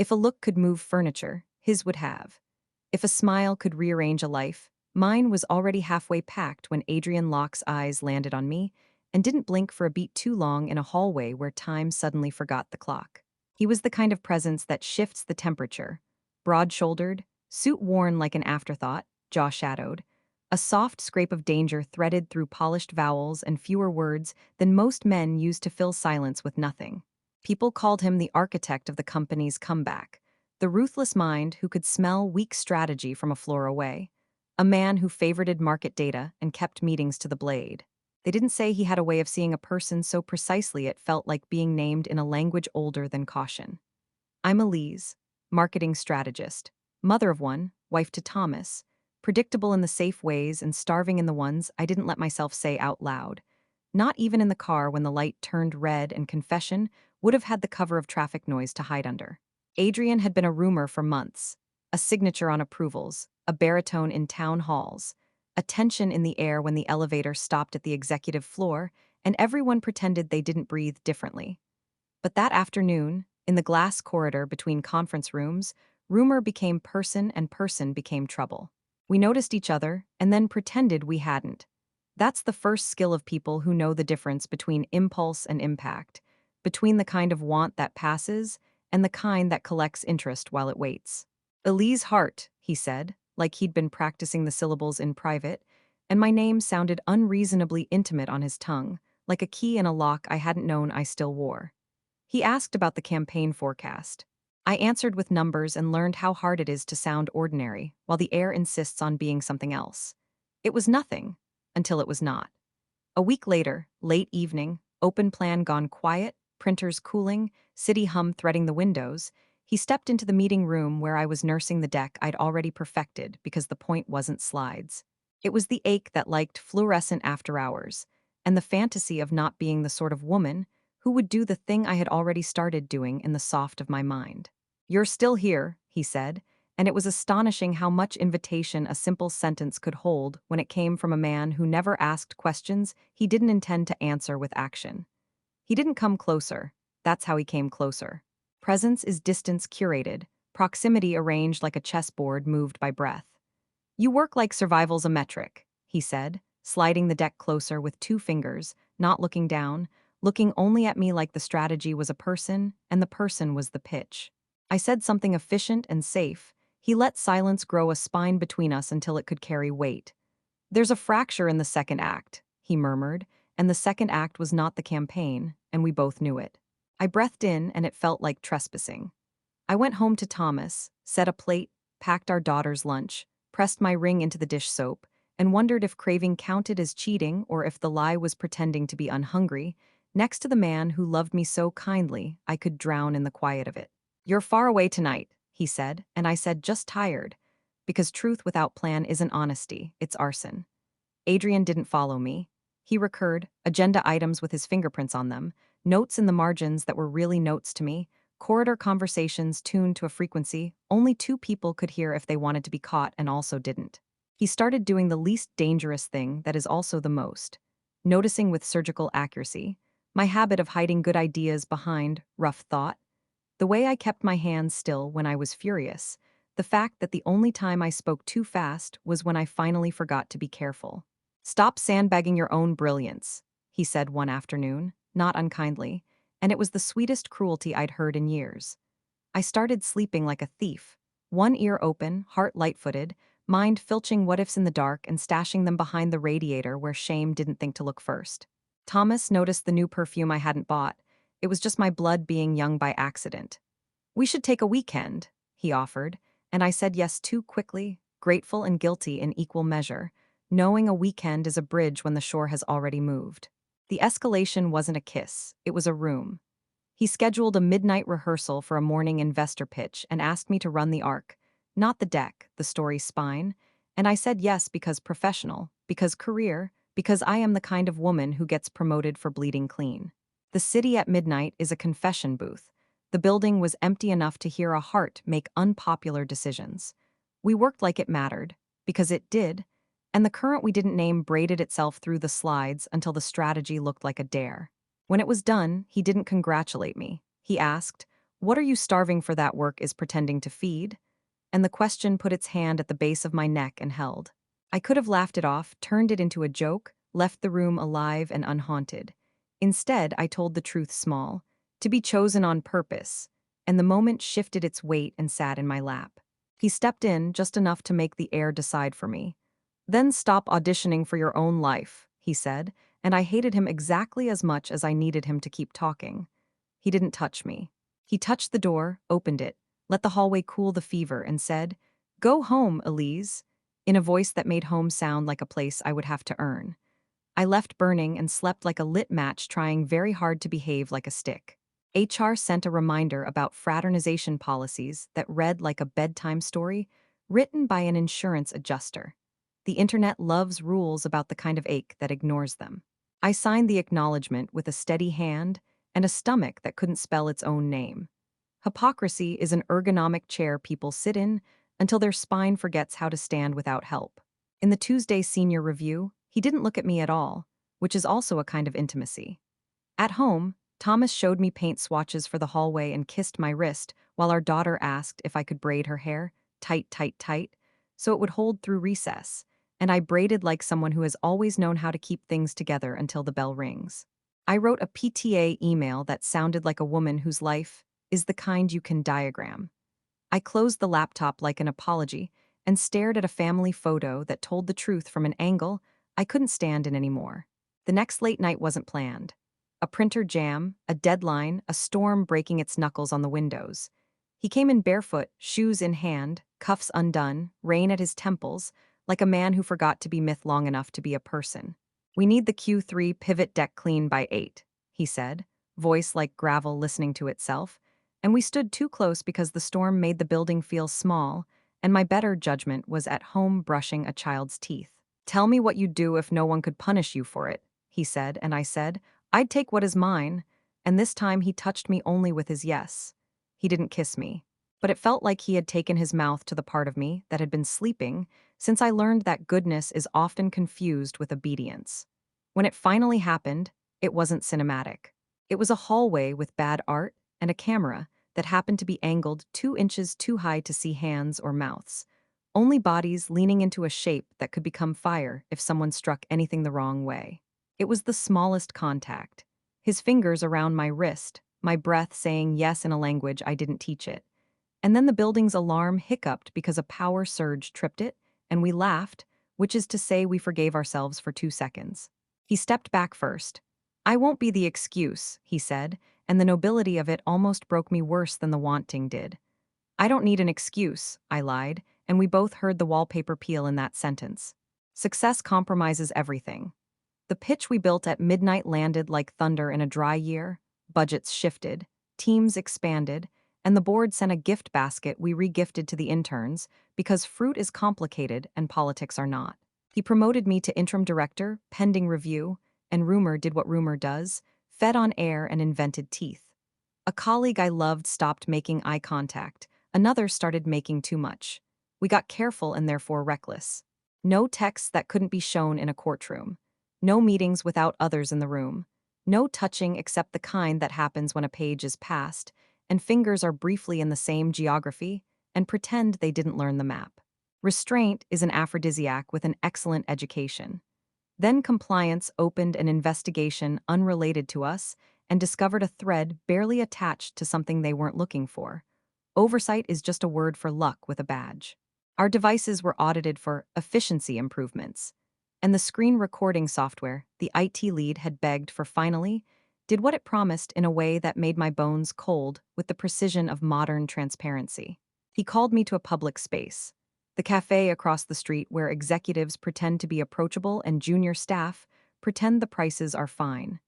If a look could move furniture, his would have. If a smile could rearrange a life, mine was already halfway packed when Adrian Locke's eyes landed on me and didn't blink for a beat too long in a hallway where time suddenly forgot the clock. He was the kind of presence that shifts the temperature. Broad-shouldered, suit worn like an afterthought, jaw shadowed, a soft scrape of danger threaded through polished vowels and fewer words than most men use to fill silence with nothing. People called him the architect of the company's comeback, the ruthless mind who could smell weak strategy from a floor away, a man who favorited market data and kept meetings to the blade. They didn't say he had a way of seeing a person so precisely it felt like being named in a language older than caution. I'm Elise, marketing strategist, mother of one, wife to Thomas, predictable in the safe ways and starving in the ones I didn't let myself say out loud. Not even in the car when the light turned red and confession would have had the cover of traffic noise to hide under. Adrian had been a rumor for months, a signature on approvals, a baritone in town halls, a tension in the air when the elevator stopped at the executive floor, and everyone pretended they didn't breathe differently. But that afternoon, in the glass corridor between conference rooms, rumor became person and person became trouble. We noticed each other and then pretended we hadn't. That's the first skill of people who know the difference between impulse and impact, between the kind of want that passes and the kind that collects interest while it waits. Elise Hart, he said, like he'd been practicing the syllables in private, and my name sounded unreasonably intimate on his tongue, like a key in a lock I hadn't known I still wore. He asked about the campaign forecast. I answered with numbers and learned how hard it is to sound ordinary, while the air insists on being something else. It was nothing, until it was not. A week later, late evening, open plan gone quiet, printers cooling, city hum threading the windows, he stepped into the meeting room where I was nursing the deck I'd already perfected because the point wasn't slides. It was the ache that liked fluorescent after hours, and the fantasy of not being the sort of woman who would do the thing I had already started doing in the soft of my mind. "You're still here," he said, and it was astonishing how much invitation a simple sentence could hold when it came from a man who never asked questions he didn't intend to answer with action. He didn't come closer. That's how he came closer. Presence is distance curated, proximity arranged like a chessboard moved by breath. "You work like survival's a metric," he said, sliding the deck closer with two fingers, not looking down, looking only at me like the strategy was a person and the person was the pitch. I said something efficient and safe. He let silence grow a spine between us until it could carry weight. "There's a fracture in the second act," he murmured, and the second act was not the campaign, and we both knew it. I breathed in, and it felt like trespassing. I went home to Thomas, set a plate, packed our daughter's lunch, pressed my ring into the dish soap, and wondered if craving counted as cheating or if the lie was pretending to be unhungry, next to the man who loved me so kindly I could drown in the quiet of it. "You're far away tonight," he said, and I said just tired, because truth without plan isn't honesty, it's arson. Adrian didn't follow me. He recurred, agenda items with his fingerprints on them, notes in the margins that were really notes to me, corridor conversations tuned to a frequency only two people could hear if they wanted to be caught and also didn't. He started doing the least dangerous thing that is also the most, noticing with surgical accuracy, my habit of hiding good ideas behind rough thought, the way I kept my hands still when I was furious, the fact that the only time I spoke too fast was when I finally forgot to be careful. "Stop sandbagging your own brilliance," he said one afternoon, not unkindly, and it was the sweetest cruelty I'd heard in years. I started sleeping like a thief, one ear open, heart light-footed, mind filching what-ifs in the dark and stashing them behind the radiator where shame didn't think to look first. Thomas noticed the new perfume I hadn't bought. It was just my blood being young by accident. "We should take a weekend," he offered, and I said yes too quickly, grateful and guilty in equal measure, knowing a weekend is a bridge when the shore has already moved. The escalation wasn't a kiss, it was a room. He scheduled a midnight rehearsal for a morning investor pitch and asked me to run the arc, not the deck, the story's spine, and I said yes because professional, because career, because I am the kind of woman who gets promoted for bleeding clean. The city at midnight is a confession booth. The building was empty enough to hear a heart make unpopular decisions. We worked like it mattered, because it did, and the current we didn't name braided itself through the slides until the strategy looked like a dare. When it was done, he didn't congratulate me. He asked, What are you starving for that work is pretending to feed? And the question put its hand at the base of my neck and held. I could have laughed it off, turned it into a joke, left the room alive and unhaunted. Instead, I told the truth small, to be chosen on purpose, and the moment shifted its weight and sat in my lap. He stepped in just enough to make the air decide for me. Then stop auditioning for your own life, he said, and I hated him exactly as much as I needed him to keep talking. He didn't touch me. He touched the door, opened it, let the hallway cool the fever, and said, "Go home, Elise," in a voice that made home sound like a place I would have to earn. I left burning and slept like a lit match, trying very hard to behave like a stick. HR sent a reminder about fraternization policies that read like a bedtime story written by an insurance adjuster. The internet loves rules about the kind of ache that ignores them. I signed the acknowledgement with a steady hand and a stomach that couldn't spell its own name. Hypocrisy is an ergonomic chair people sit in until their spine forgets how to stand without help. In the Tuesday senior review, he didn't look at me at all, which is also a kind of intimacy. At home, Thomas showed me paint swatches for the hallway and kissed my wrist while our daughter asked if I could braid her hair, tight, tight, tight, so it would hold through recess, and I braided like someone who has always known how to keep things together until the bell rings. I wrote a PTA email that sounded like a woman whose life is the kind you can diagram. I closed the laptop like an apology and stared at a family photo that told the truth from an angle I couldn't stand in anymore. The next late night wasn't planned. A printer jam, a deadline, a storm breaking its knuckles on the windows. He came in barefoot, shoes in hand, cuffs undone, rain at his temples, like a man who forgot to be myth long enough to be a person. "We need the Q3 pivot deck clean by 8, he said, voice like gravel listening to itself, and we stood too close because the storm made the building feel small, and my better judgment was at home brushing a child's teeth. "Tell me what you'd do if no one could punish you for it," he said, and I said, "I'd take what is mine," and this time he touched me only with his yes. He didn't kiss me, but it felt like he had taken his mouth to the part of me that had been sleeping, since I learned that goodness is often confused with obedience. When it finally happened, it wasn't cinematic. It was a hallway with bad art and a camera that happened to be angled 2 inches too high to see hands or mouths. Only bodies leaning into a shape that could become fire if someone struck anything the wrong way. It was the smallest contact. His fingers around my wrist, my breath saying yes in a language I didn't teach it. And then the building's alarm hiccuped because a power surge tripped it, and we laughed, which is to say we forgave ourselves for 2 seconds. He stepped back first. "I won't be the excuse," he said, and the nobility of it almost broke me worse than the wanting did. "I don't need an excuse," I lied, and we both heard the wallpaper peel in that sentence. Success compromises everything. The pitch we built at midnight landed like thunder in a dry year, budgets shifted, teams expanded, and the board sent a gift basket we regifted to the interns because fruit is complicated and politics are not. He promoted me to interim director, pending review, and rumor did what rumor does, fed on air and invented teeth. A colleague I loved stopped making eye contact. Another started making too much. We got careful and therefore reckless. No texts that couldn't be shown in a courtroom. No meetings without others in the room. No touching except the kind that happens when a page is passed, and fingers are briefly in the same geography, and pretend they didn't learn the map. Restraint is an aphrodisiac with an excellent education. Then compliance opened an investigation unrelated to us and discovered a thread barely attached to something they weren't looking for. Oversight is just a word for luck with a badge. Our devices were audited for efficiency improvements, and the screen recording software the IT lead had begged for finally did what it promised in a way that made my bones cold with the precision of modern transparency. He called me to a public space, the cafe across the street where executives pretend to be approachable and junior staff pretend the prices are fine.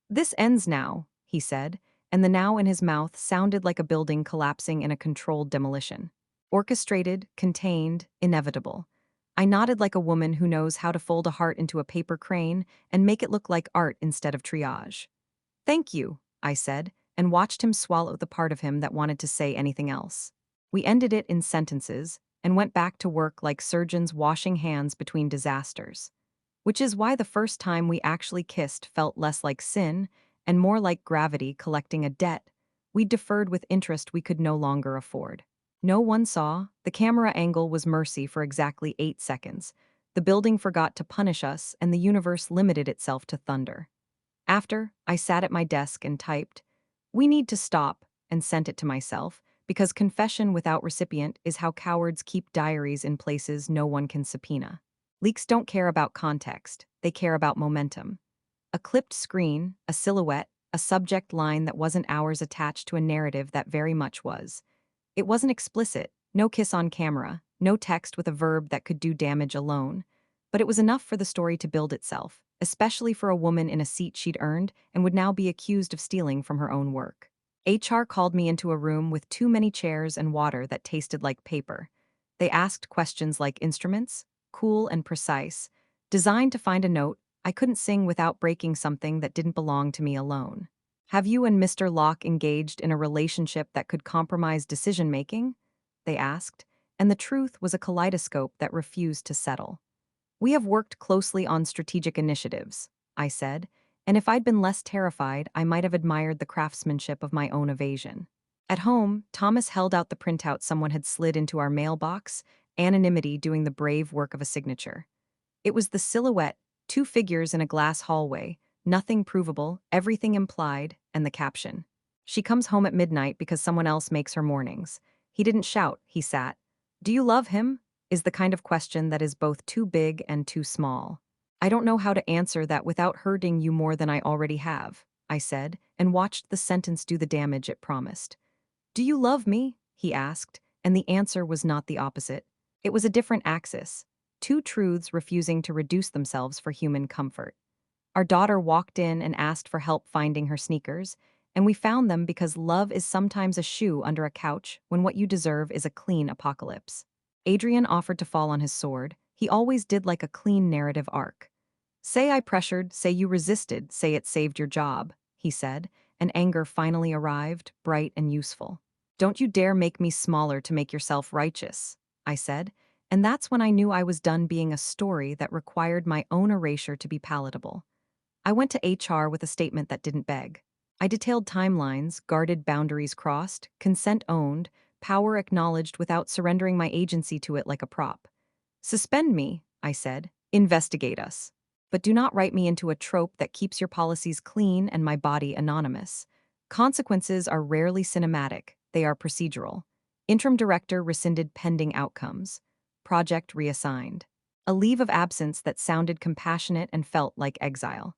"This ends now," he said, and the now in his mouth sounded like a building collapsing in a controlled demolition. Orchestrated, contained, inevitable. I nodded like a woman who knows how to fold a heart into a paper crane and make it look like art instead of triage. "Thank you," I said, and watched him swallow the part of him that wanted to say anything else. We ended it in sentences and went back to work like surgeons washing hands between disasters. Which is why the first time we actually kissed felt less like sin and more like gravity collecting a debt We deferred with interest we could no longer afford. No one saw. The camera angle was mercy for exactly 8 seconds. The building forgot to punish us, and the universe limited itself to thunder. After, I sat at my desk and typed, "We need to stop," and sent it to myself, because confession without recipient is how cowards keep diaries in places no one can subpoena. Leaks don't care about context, they care about momentum. A clipped screen, a silhouette, a subject line that wasn't ours attached to a narrative that very much was. It wasn't explicit, no kiss on camera, no text with a verb that could do damage alone. But it was enough for the story to build itself, especially for a woman in a seat she'd earned and would now be accused of stealing from her own work. HR called me into a room with too many chairs and water that tasted like paper. They asked questions like instruments, cool and precise, designed to find a note I couldn't sing without breaking something that didn't belong to me alone. "Have you and Mr. Locke engaged in a relationship that could compromise decision-making?" they asked, and the truth was a kaleidoscope that refused to settle. "We have worked closely on strategic initiatives," I said, and if I'd been less terrified, I might have admired the craftsmanship of my own evasion. At home, Thomas held out the printout someone had slid into our mailbox, anonymity doing the brave work of a signature. It was the silhouette, two figures in a glass hallway, nothing provable, everything implied, and the caption. "She comes home at midnight because someone else makes her mornings." He didn't shout, he sat. "Do you love him?" is the kind of question that is both too big and too small. "I don't know how to answer that without hurting you more than I already have," I said, and watched the sentence do the damage it promised. "Do you love me?" he asked, and the answer was not the opposite. It was a different axis. Two truths refusing to reduce themselves for human comfort. Our daughter walked in and asked for help finding her sneakers, and we found them because love is sometimes a shoe under a couch when what you deserve is a clean apocalypse. Adrian offered to fall on his sword. He always did like a clean narrative arc. "Say I pressured, say you resisted, say it saved your job," he said, and anger finally arrived, bright and useful. "Don't you dare make me smaller to make yourself righteous," I said, and that's when I knew I was done being a story that required my own erasure to be palatable. I went to HR with a statement that didn't beg. I detailed timelines, guarded boundaries crossed, consent owned, power acknowledged without surrendering my agency to it like a prop. "Suspend me," I said. "Investigate us. But do not write me into a trope that keeps your policies clean and my body anonymous." Consequences are rarely cinematic, they are procedural. Interim director rescinded pending outcomes. Project reassigned. A leave of absence that sounded compassionate and felt like exile.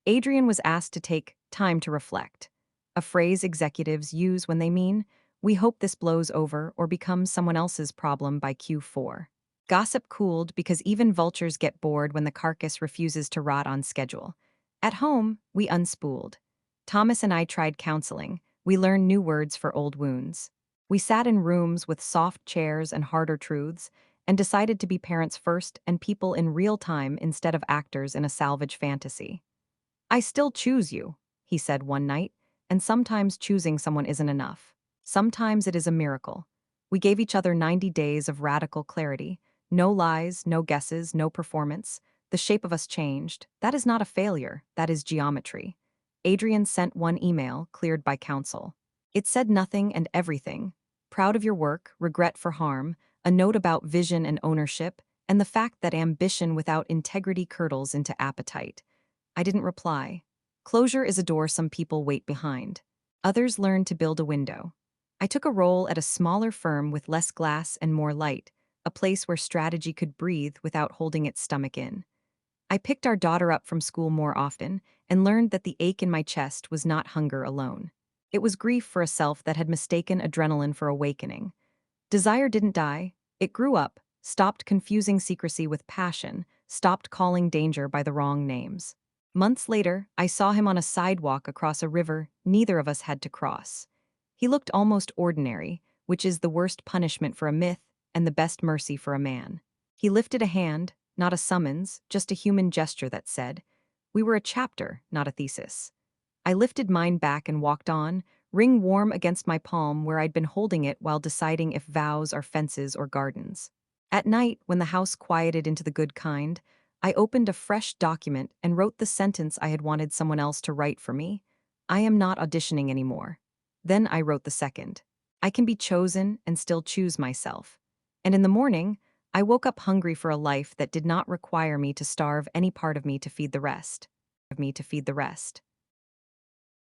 Adrian was asked to take time to reflect, a phrase executives use when they mean, "We hope this blows over or becomes someone else's problem by Q4. Gossip cooled because even vultures get bored when the carcass refuses to rot on schedule. At home, we unspooled. Thomas and I tried counseling. We learned new words for old wounds. We sat in rooms with soft chairs and harder truths, and decided to be parents first and people in real time instead of actors in a salvage fantasy. "I still choose you," he said one night, and sometimes choosing someone isn't enough. Sometimes it is a miracle. We gave each other 90 days of radical clarity. No lies, no guesses, no performance. The shape of us changed. That is not a failure, that is geometry. Adrian sent one email, cleared by counsel. It said nothing and everything. Proud of your work, regret for harm, a note about vision and ownership, and the fact that ambition without integrity curdles into appetite. I didn't reply. Closure is a door some people wait behind. Others learn to build a window. I took a role at a smaller firm with less glass and more light, a place where strategy could breathe without holding its stomach in. I picked our daughter up from school more often and learned that the ache in my chest was not hunger alone. It was grief for a self that had mistaken adrenaline for awakening. Desire didn't die. It grew up, stopped confusing secrecy with passion, stopped calling danger by the wrong names. Months later, I saw him on a sidewalk across a river neither of us had to cross. He looked almost ordinary, which is the worst punishment for a myth and the best mercy for a man. He lifted a hand, not a summons, just a human gesture that said, "We were a chapter, not a thesis." I lifted mine back and walked on, ring warm against my palm where I'd been holding it while deciding if vows are fences or gardens. At night, when the house quieted into the good kind, I opened a fresh document and wrote the sentence I had wanted someone else to write for me. "I am not auditioning anymore." Then I wrote the second. I can be chosen and still choose myself. And in the morning, I woke up hungry for a life that did not require me to starve any part of me to feed the rest.